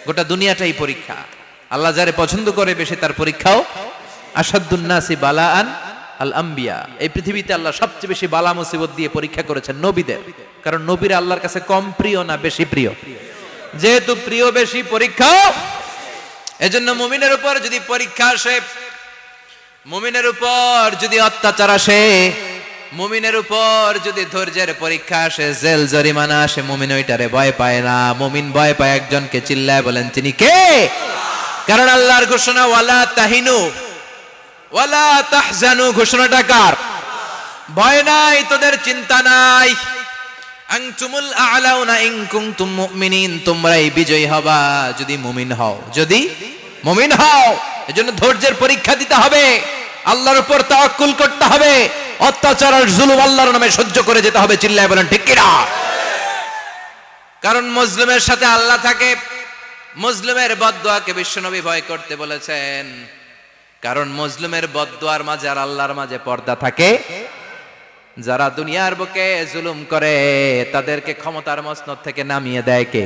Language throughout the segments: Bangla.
গোটা দুনিয়াটাই পরীক্ষা। আল্লাহ যারে পছন্দ করে বেশি তার পরীক্ষাও। আসাদুন নাসি বালাআন আল আম্বিয়া, এই পৃথিবীতে আল্লাহ সবচেয়ে বেশি বালা মুসিবত দিয়ে পরীক্ষা করেছেন নবীদের। কারণ নবীরা আল্লাহর কাছে কম প্রিয় না বেশি প্রিয়? যেহেতু প্রিয় বেশি, পরীক্ষাও। এজন্য মুমিনের উপর যদি পরীক্ষা আসে, মুমিনের উপর যদি অত্যাচার আসে, মুমিনের উপর যদি ধৈর্যের পরীক্ষা আসে, জেল জরিমানা আসে, মুমিন ওইটারে ভয় পায় না। মুমিন ভয় পায় একজনকে, চিল্লায় বলেন তিনি কে? কারণ আল্লাহর ঘোষণা ওয়ালা তাহিনু ওয়ালা তাহজানু, ঘোষণাটা কার? ভয় নাই, তোদের চিন্তা নাই। আনতুমুল আ'লাউনা ইন কুনতুম মুমিনিন, তোমরাই বিজয়ী হবা যদি মুমিন হও, যদি মুমিন হও। এজন্য ধৈর্যের পরীক্ষা দিতে হবে, আল্লাহর উপর তাওয়াক্কুল করতে হবে, অত্যাচার আর জুলুম আল্লাহর নামে সহ্য করে যেতে হবে। চিল্লায় বলেন ঠিক কি না? কারণ মুসলিমের সাথে আল্লাহ থাকে। মুসলিমের বদদুয়াকে বিশ্বনবী ভয় করতে বলেছেন, কারণ মুসলিমের বদদুয়ার মাঝে আর আল্লাহর মাঝে পর্দা থাকে। যারা দুনিয়ার বুকে জুলুম করে তাদেরকে ক্ষমতার মসনদ থেকে নামিয়ে দেয় কে?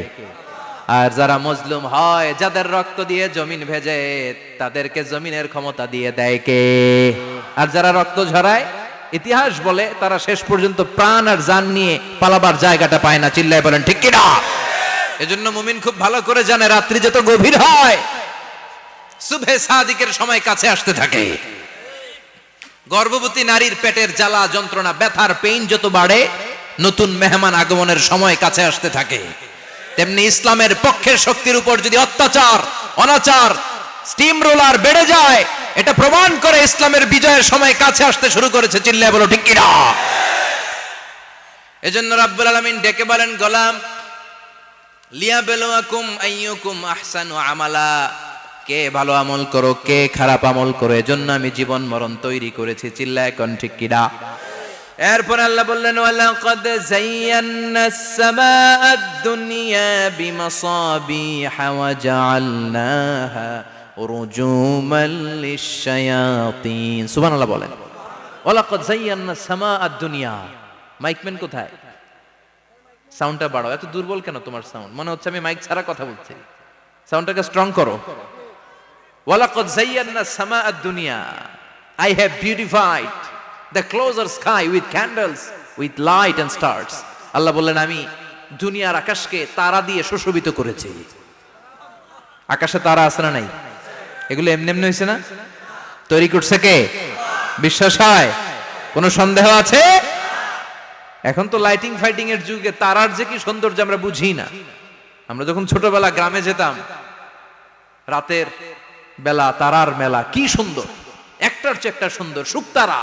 আর যারা মজলুম হয়, যাদের রক্ত দিয়ে জমিন ভেজে, তাদেরকে জমিনের ক্ষমতা দিয়ে দেয় কে? আর যারা রক্ত ঝরায়, ইতিহাস বলে তারা শেষ পর্যন্ত প্রাণ আর জান নিয়ে পালাবার জায়গাটা পায় না। চিল্লায় বলেন ঠিক কি না? এজন্য মুমিন খুব ভালো করে জানে, রাত্রি যত গভীর হয়, সুবহে সাদিকের সময় কাছে আসতে থাকে। গর্ভবতী নারীর পেটের জ্বালা যন্ত্রণা, ব্যথার পেইন যত বাড়ে, নতুন মেহমান আগমনের সময় কাছে আসতে থাকে। তেমনি ইসলামের পক্ষের শক্তির উপর যদি অত্যাচার, অনাচার, স্টিম রোলার বেড়ে যায়, এটা প্রমাণ করে ইসলামের বিজয়ের সময় কাছে আসতে শুরু করেছে। চিল্লায় বলো ঠিক কি না? এজন্য রাব্বুল আলামিন ডেকে বলেন, গোলাম লিয়াবলুয়াকুম আইয়ুকুম আহসানু আমালা, কে ভালো আমল করো, কে খারাপ আমল করো, এজন্য আমি জীবন মরণ তৈরি করেছি। চিল্লায় কোন ঠিক কি না? এরপর আল্লাহ বললেন, ওয়ালাকাদ যায়্যানাস সামাআদ দুনিয়া বিমাসাবিহা ওয়া জাআলনাহা রুজুমান লিশ-শায়াতিন। সুবহানাল্লাহ বলেন। ওয়ালাকাদ যায়্যানাস সামাআদ দুনিয়া। মাইকম্যান কোথায়? সাউন্ডটা বাড়াও। এত দুর্বল কেন তোমার সাউন্ড? মনে হচ্ছে আমি মাইক ছাড়া কথা বলছি। সাউন্ডটাকে স্ট্রং করো। ওয়ালাকাদ যায়্যানাস সামাআদ দুনিয়া, I have beautified the closer sky with candles, with light and stars. আল্লাহ বললেন, আমি দুনিয়ার আকাশকে তারা দিয়ে সুশোভিত করেছি। আকাশে তারা আছে না নাই? এগুলো এমনি এমনি হয়েছে না? তৈরি করছে কে? বিশ্বাস হয়? কোনো সন্দেহ আছে? এখন তো লাইটিং ফাইটিং এর যুগে তারার যে কি সৌন্দর্য আমরা বুঝি না। আমরা যখন ছোটবেলা গ্রামে যেতাম, রাতের বেলা তারার মেলা, কি সুন্দর, একটার চেয়ে একটা সুন্দর। শুকতারা,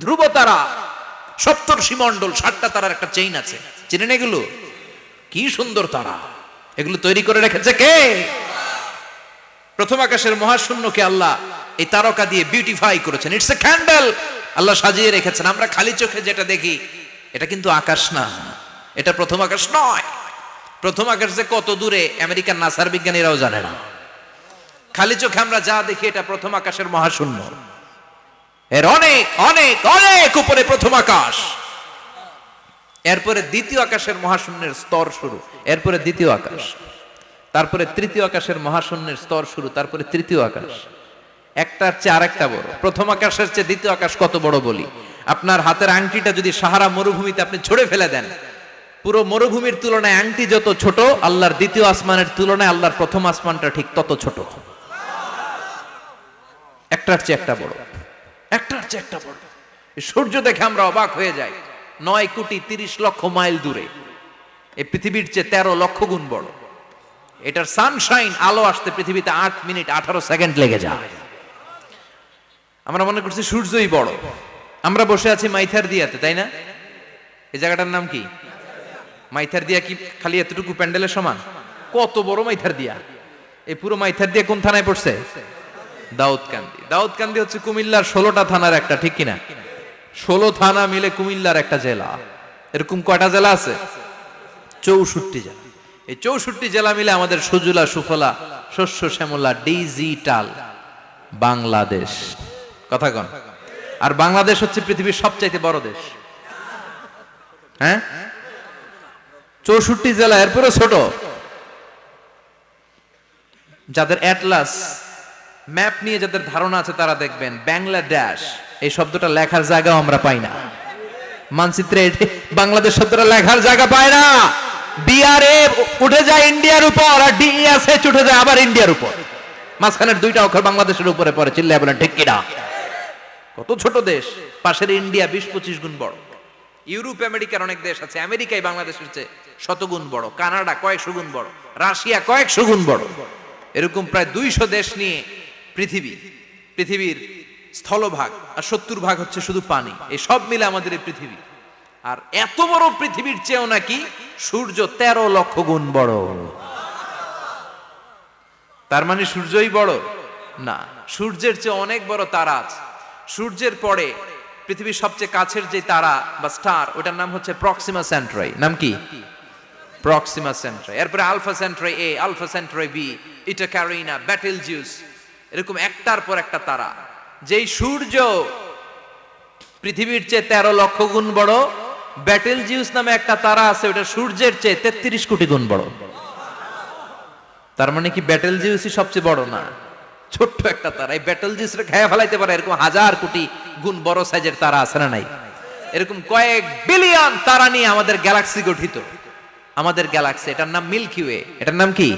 ধ্রুব তারা, সপ্তর্ষি মণ্ডল, 7টা তারার একটা চেইন আছে, চিনেন এগুলো? কি সুন্দর তারা! এগুলো তৈরি করে রেখেছে কে? প্রথম আকাশের মহাশূন্যকে আল্লাহ এই তারকা দিয়ে বিউটিফাই করেছেন। ইটস এ ক্যান্ডেল, আল্লাহ সাজিয়ে রেখেছেন। আমরা খালি চোখে যেটা দেখি, এটা কিন্তু আকাশ না, এটা প্রথম আকাশ নয়। প্রথম আকাশ যে কত দূরে আমেরিকার নাসার বিজ্ঞানীরাও জানে না। খালি চোখে আমরা যা দেখি, এটা প্রথম আকাশের মহাশূন্য। এর অনেক অনেক অনেক উপরে প্রথম আকাশ। এরপরে দ্বিতীয় আকাশের মহাশূন্যের স্তর শুরু, এরপরে দ্বিতীয় আকাশ, তারপরে তৃতীয় আকাশের মহাশূন্যের স্তর শুরু, তারপরে তৃতীয় আকাশ। একটার চেয়ে আরেকটা বড়। প্রথম আকাশের চেয়ে দ্বিতীয় আকাশ কত বড় বলি, আপনার হাতের আংটিটা যদি সাহারা মরুভূমিতে আপনি ছুঁড়ে ফেলে দেন, পুরো মরুভূমির তুলনায় আংটি যত ছোট, আল্লাহর দ্বিতীয় আসমানের তুলনায় আল্লাহর প্রথম আসমানটা ঠিক তত ছোট। একটার চেয়ে একটা বড়, একটার চেয়ে একটা বড়। সূর্য দেখে আমরা অবাক হয়ে যাই, 9,30,00,000 মাইল দূরে। এই পৃথিবীর চেয়ে 13 লক্ষ গুণ বড়। এটার সানশাইন, আলো আসতে পৃথিবীতে 8 মিনিট 18 সেকেন্ড লেগে যায়। আমরা মনে করছি সূর্যই বড়। আমরা বসে আছি মাইথার দিয়াতে, তাই না? এই জায়গাটার নাম কি? মাইথার দিয়া। কি খালি এতটুকু প্যান্ডেলের সমান? কত বড় মাইথার দিয়া! এই পুরো মাইথার দিয়া কোন থানায় পড়ছে? দাউদকান্দি। দাউদকান্দি হচ্ছে কুমিল্লার 16টা থানার একটা, ঠিক কিনা? 16 থানা মিলে কুমিল্লার একটা জেলা। এরকম কয়টা জেলা আছে? 64 জেলা। এই 64 জেলা মিলে আমাদের সুজলা সুফলা শস্য শ্যামলা ডিজিটাল বাংলাদেশ। কথা কন। আর বাংলাদেশ হচ্ছে পৃথিবীর সবচাইতে বড় দেশ। হ্যাঁ, 64 জেলা, এরপরে ছোট। যাদের অ্যাটলাস ম্যাপ নিয়ে যাদের ধারণা আছে তারা দেখবেন বাংলাদেশ এই শব্দটা লেখার জায়গাও আমরা পাই না। মানচিত্রে বাংলাদেশ শব্দটা লেখার জায়গা পায় না। বিআরএ উঠে যায় ইন্ডিয়ার উপর, আর ডিএসএচ উঠে যায় আবার ইন্ডিয়ার উপর। মাঝখানের দুইটা অক্ষর বাংলাদেশের উপরে পড়ে। চিল্লায় বলেন ঠিক কিনা? কত ছোট দেশ, পাশের ইন্ডিয়া 20-25 গুণ বড়। ইউরোপ আমেরিকার অনেক দেশ আছে, আমেরিকাই বাংলাদেশের চেয়ে শতগুণ বড়, কানাডা কয়েকশো গুণ বড়, রাশিয়া কয়েকশো গুণ বড়। এরকম প্রায় 200 দেশ নিয়ে পৃথিবীর স্থলভাগ, আর 70% হচ্ছে শুধু পানি। এই সব মিলে আমাদের এই পৃথিবী। আর এত বড় পৃথিবীর চেয়েও নাকি সূর্য 13 লক্ষ গুণ বড়। তার মানে সূর্যই বড় না, সূর্যের চেয়ে অনেক বড় তারা আছে। সূর্যের পরে পৃথিবীর সবচেয়ে কাছের যে তারা বা স্টার, ওটার নাম হচ্ছে প্রক্সিমা সেন্ট্রাই। নাম কি? প্রক্সিমা সেন্ট্রাই। এরপরে আলফা সেন্ট্রাই এ, আলফা সেন্ট্রাই বি, ইটা ক্যারিনা, বেটেলজিউস, এরকম একটার পর একটা তারা। যেই সূর্য পৃথিবীর চেয়ে 13 লক্ষ গুণ বড়, বেটেলজিউস নামে একটা তারা আছে, ওটা সূর্যের চেয়ে 33 কোটি গুণ বড়। তার মানে কি বেটেলজিউসই সবচেয়ে বড় না, ছোট্ট একটা তারা। এই বেটেলজিউসরে খেয়ে ফেলাইতে পারে এরকম 1000 কোটি গুণ বড় সাইজের তারা আছে না নাই? এরকম কয়েক বিলিয়ন তারা নিয়ে আমাদের গ্যালাক্সি গঠিত। আমাদের গ্যালাক্সি, এটার নাম মিল্কি ওয়ে। এটার নাম কি?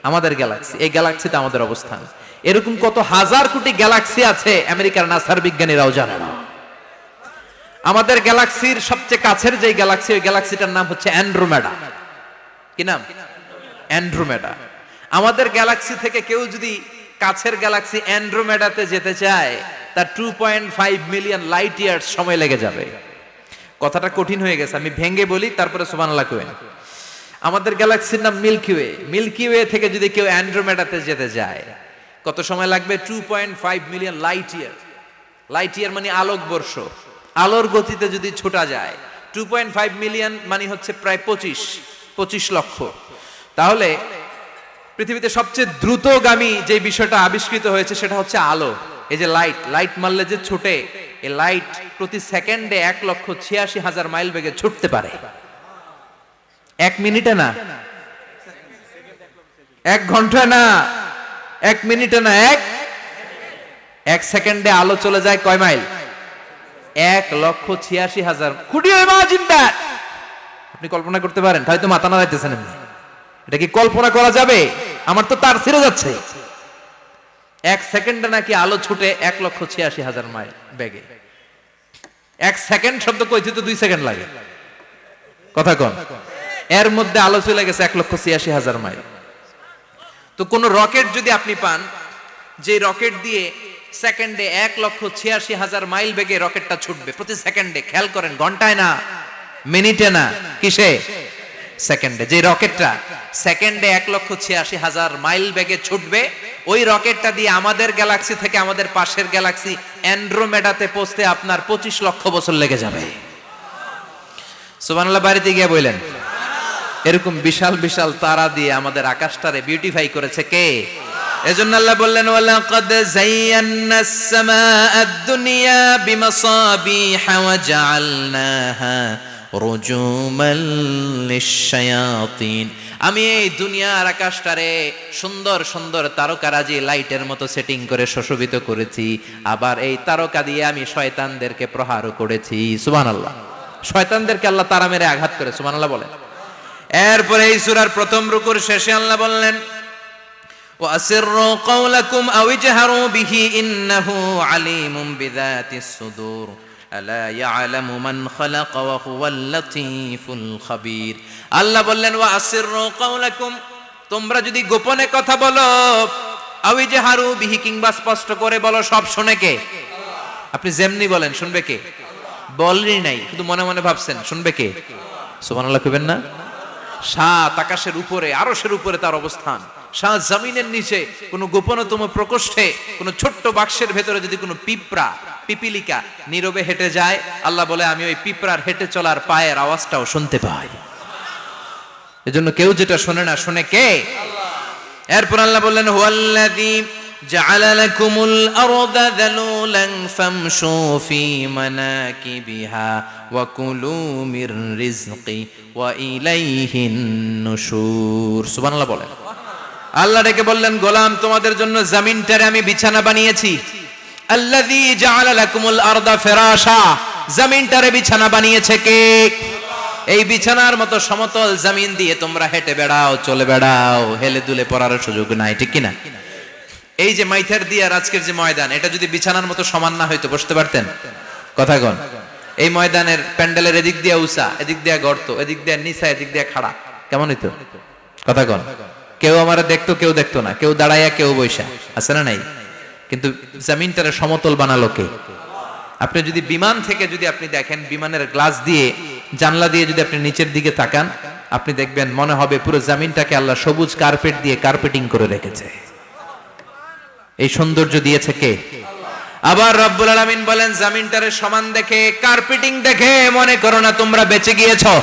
আমাদের গ্যালাক্সি। এই গ্যালাক্সিতে আমাদের অবস্থান। এরকম কত হাজার কোটি গ্যালাক্সি আছে আমেরিকার নাসার বিজ্ঞানীরাও জানে না। আমাদের গ্যালাক্সির সবচেয়ে কাছের যে গ্যালাক্সি, ওই গ্যালাক্সিটার নাম হচ্ছে অ্যান্ড্রোমেডা। কি নাম? অ্যান্ড্রোমেডা। আমাদের গ্যালাক্সি থেকে কেউ যদি কাছের গ্যালাক্সি অ্যান্ড্রোমেডাতে যেতে চায়, তার 2.5 মিলিয়ন লাইট ইয়ার্স সময় লেগে যাবে। কথাটা কঠিন হয়ে গেছে, আমি ভেঙে বলি, তারপরে সুবহানাল্লাহ কইবেন। আমাদের গ্যালাক্সির নাম মিল্কি ওয়ে। মিল্কি ওয়ে থেকে যদি কেউ অ্যান্ড্রোমেডাতে যেতে যায়, কত সময় লাগবে? 2.5 million light year. Light year মানে আলোকবর্ষ। আলোর গতিতে যদি ছোটা যায়, 2.5 মিলিয়ন মানে হচ্ছে প্রায় 25 লক্ষ। তাহলে পৃথিবীতে সবচেয়ে দ্রুতগামী যে বিষয়টা আবিষ্কৃত হয়েছে সেটা হচ্ছে আলো। এই যে লাইট মারলে যে ছোটে, এই লাইট প্রতি সেকেন্ডে 1,86,000 মাইল বেগে ছুটতে পারে। 1 মিনিটে না, 1 ঘন্টায় না, 1 মিনিটে না, 1 সেকেন্ডে আলো চলে যায় কয় mile? 1,86,000। Could you imagine that? আপনি কল্পনা করতে পারেন? তাই তো মাথা নাড়াইতেছেন। এটা কি কল্পনা করা যাবে? আমার তো তার ছিঁড়ে যাচ্ছে। 1 সেকেন্ডে নাকি আলো ছুটে 1,86,000 মাইল বেগে। 1 সেকেন্ড শব্দ কইতে তো 2 সেকেন্ড লাগে। কথা কোন? এর মধ্যে আলো চলে গেছে 1,86,000 মাইল। তো কোন রকেট যদি আপনি পান, যে রকেট দিয়ে সেকেন্ডে 1,86,000 মাইল বেগে রকেটটা ছুটবে প্রতি সেকেন্ডে, খেয়াল করেন, ঘন্টায় না, মিনিটে না, কিসে? সেকেন্ডে। যে রকেটটা সেকেন্ডে 1,86,000 মাইল বেগে ছুটবে, ওই রকেটটা দিয়ে আমাদের গ্যালাক্সি থেকে আমাদের পাশের গ্যালাক্সি অ্যান্ড্রোমেডাতে পৌঁছতে আপনার 25 লক্ষ বছর লেগে যাবে। সুবহানাল্লাহ বাড়িতে গিয়ে বললেন। এরকম বিশাল বিশাল তারা দিয়ে আমাদের আকাশটারে বিউটিফাই করেছে কে? এজন্য আল্লাহ বললেন, ওয়ালাকাদ যায়্যানাস সামাআদ দুনিয়া বিমাসাবিহা ওয়া জাআলনাহা রুজুমান লিশ-শায়াতিন। আমি এই দুনিয়ার আকাশটারে সুন্দর সুন্দর তারকারাজি লাইটের মতো সেটিং করে সুশোভিত করেছি। আবার এই তারকা দিয়ে আমি শয়তানদেরকে প্রহারও করেছি। সুবহানাল্লাহ। শয়তানদেরকে আল্লাহ তারা মেরে আঘাত করে। সুবহানাল্লাহ বলেন। এরপরে এই সূরার প্রথম রুকুর শেষে আল্লাহ বললেন, وَأَسِرُّوا قَوْلَكُمْ أَوْ اجْهَرُوا بِهِ إِنَّهُ عَلِيمٌ بِذَاتِ الصُّدُورِ أَلَا يَعْلَمُ مَنْ خَلَقَ وَهُوَ اللَّطِيفُ الْخَبِيرُ। আল্লাহ বললেন, وَأَسِرُّوا قَوْلَكُمْ, তোমরা যদি গোপনে কথা বলো, أَوْ اجْهَرُوا بِهِ, কিংবা স্পষ্ট করে বলো, সব শুনে কে? আপনি যেমনি বলেন শুনবে কে? বলেনই নাই, শুধু মনে মনে ভাবছেন, শুনবে কে? সুবহানাল্লাহ কইবেন না? সাত আকাশের উপরে, আরশের উপরে তার অবস্থান, সাত জমিনের নিচে কোন গোপনতম প্রকোষ্ঠে, কোন ছোট্ট বাক্সের ভেতরে যদি কোনো পিপিলিকা নীরবে হেঁটে যায়, আল্লাহ বলে আমি ওই পিঁপড়ার হেঁটে চলার পায়ের আওয়াজটাও শুনতে পাই। এজন্য কেউ যেটা শোনে না, শুনে কে? এরপর আল্লাহ বললেন, হুয়াল্লাযী জাআলা লাকুমুল আরদা যালুলান ফামশু ফি মানাকিবিহা ওয়া কুলু মির রিজকি ওয়া ইলাইহিন নুশুর। সুবহানাল্লাহ বলেন। আল্লাহ ডেকে বললেন, গোলাম তোমাদের জন্য জমিনটারে আমি বিছানা বানিয়েছি। আল্লাযী জাআলা লাকুমুল আরদা ফিরাশা, জমিনটারে বিছানা বানিয়েছে কে? এই বিছানার মতো সমতল জমিন দিয়ে তোমরা হেঁটে বেড়াও, চলে বেড়াও, হেলে দুলে পড়ার সুযোগ নাই, ঠিক কিনা? এই যে মাইথার দিয়ে আজকের যে ময়দান, এটা যদি বিছানার মতো সমান না হইতো বসতে পারতেন? কথা কন। এই ময়দানের প্যান্ডেলের এদিক দিয়ে উঁচা, এদিক দিয়ে গর্ত, এদিক দিয়ে নিচা, এদিক দিয়ে খাড়া, কেমন হইতো? কথা কন। কেউ আমার দেখতো, কেউ দেখতো না, কেউ দাঁড়াইয়া, কেউ বৈশা, আছে না নাই? কিন্তু জমিনটারে সমতল বানালো কে? আপনি যদি বিমান থেকে যদি আপনি দেখেন, বিমানের গ্লাস দিয়ে, জানলা দিয়ে যদি আপনি নিচের দিকে তাকান, আপনি দেখবেন মনে হবে পুরো জমিনটাকে আল্লাহ সবুজ কার্পেট দিয়ে কার্পেটিং করে রেখেছে। এই সৌন্দর্য দিয়েছে কে? আবার রব্বুল আলামিন বলেন, জমিনটারে সমান দেখে, কার্পেটিং দেখে মনে করো না তোমরা বেঁচে গিয়েছো।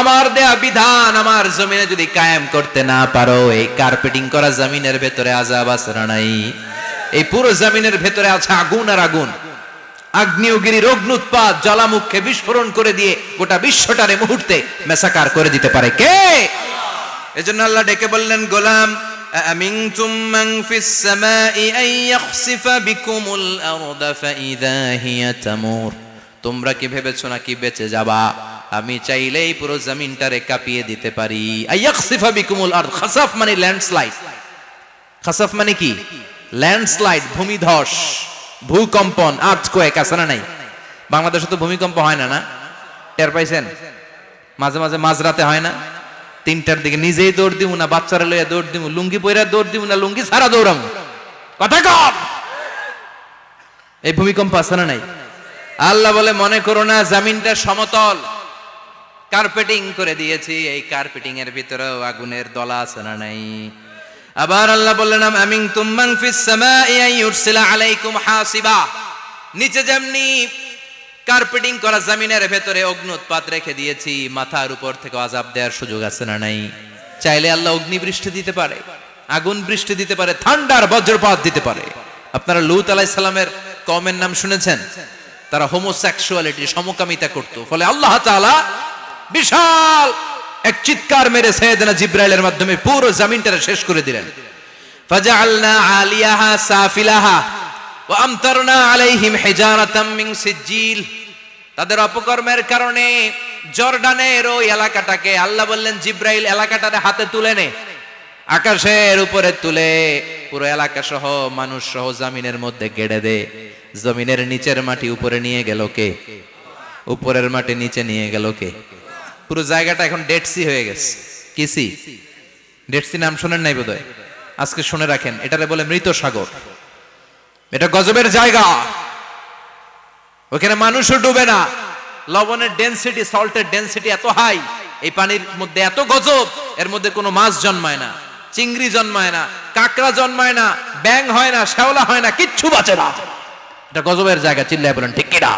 আমার দেয়া বিধান আমার জমিনে যদি কায়েম করতে না পারো, এই কার্পেটিং করা জমিনের ভেতরে আযাব আছে না নাই? এই পুরো জমিনের ভেতরে আছে আগুন আর আগুন। আগ্নেয়গিরির অগ্নুৎপাত জ্বালামুখে বিস্ফোরণ করে দিয়ে গোটা বিশ্বটারে মুহূর্তে মেসাকার করে দিতে পারে কে? এজন্য আল্লাহ ডেকে বললেন, গোলাম আমিনতুম মান ফিস সামাই আন ইয়াখসিফা বিকুমুল আরদা ফাইযা হিয়া তামুর, তোমরা কি ভেবেছো নাকি বেঁচে যাবা? আমি চাইলেই পুরো জমিনটারে কাঁপিয়ে দিতে পারি। আন ইয়াখসিফা বিকুমুল আরদ, খাসাফ মানে ল্যান্ডস্লাইড। খাসাফ মানে কি? ল্যান্ডস্লাইড, ভূমিধস, ভূকম্পন, আর্থকোয়েক, আছে না নাই? বাংলাদেশে তো ভূমিকম্প হয় না, না? টের পাইছেন? মাঝে মাঝে মাঝরাতে হয় না? 3টার দিকে নিজেই দৌড় দিব না বাচ্চারা লইয়া দৌড় দিব, লুঙ্গি পইরা দৌড় দিব না লুঙ্গি ছাড়া দৌড়াম, কথা কম। এই ভূমিকম্প আছে না নাই? আল্লাহ বলে, মনে করো না জমিনটা সমতল, কার্পেটিং করে দিয়েছি, এই কার্পেটিং এর ভিতরেও আগুনের দলা আছে না নাই? আবার আল্লাহ বললেন, আমিনতুম মান ফিস সামাই আন ইউরসিলা আলাইকুম হাসিবা, নিচে যেমনি কার্পেটিং করা জমিনের ভেতরে অগ্নুৎপাত রেখে দিয়েছি, মাথার উপর থেকে আযাব দেওয়ার সুযোগ আছে না নাই? চাইলে আল্লাহ অগ্নি বৃষ্টি দিতে পারে, আগুন বৃষ্টি দিতে পারে, ঠান্ডার বজ্রপাত দিতে পারে। আপনারা লূত আলাইহিস সালামের কওমের নাম শুনেছেন? তারা হোমোসেক্সুয়ালিটি, সমকামিতা করত, ফলে আল্লাহ তাআলা বিশাল এক চিৎকার মেরে সাইয়েদনা জিবরাইলের মাধ্যমে পুরো জমিনটা শেষ করে দিলেন। ফাজআলনা আলিয়াহা সাফিলাহা ওয়া আমতারনা আলাইহিম হিজারাতাম মিন সিজিল, তাদের অপকর্মের কারণে জর্ডানের ওই এলাকাটাকে আল্লাহ বললেন, জিবরাইল এলাকাটারে হাতে তুলে নে, আকাশের উপরে তুলে পুরো এলাকা সহ মানুষ সহ জমিনের মধ্যে গেড়ে দে। জমিনের নিচের মাটি উপরে নিয়ে গেল কে? উপরের মাটি নিচে নিয়ে গেল কে? পুরো জায়গাটা এখন ডেড সি হয়ে গেছে। কি সি? ডেড সি নাম শুনেন নাই বোধহয়? আজকে শুনে রাখেন, এটারে বলে মৃত সাগর। এটা গজবের জায়গা, ওখানে মানুষও ডুবে না। লবণের ডেনসিটি, সল্টের ডেনসিটি এত হাই, এই পানির মধ্যে এত গজব, এর মধ্যে কোনো মাছ জন্মায় না, চিংড়ি জন্মায় না, কাঁকড়া জন্মায় না, ব্যাং হয় না, শ্যাওলা হয় না, কিচ্ছু বাঁচে না। এটা গজবের জায়গা, চিল্লায় বলেন ঠিক কিনা?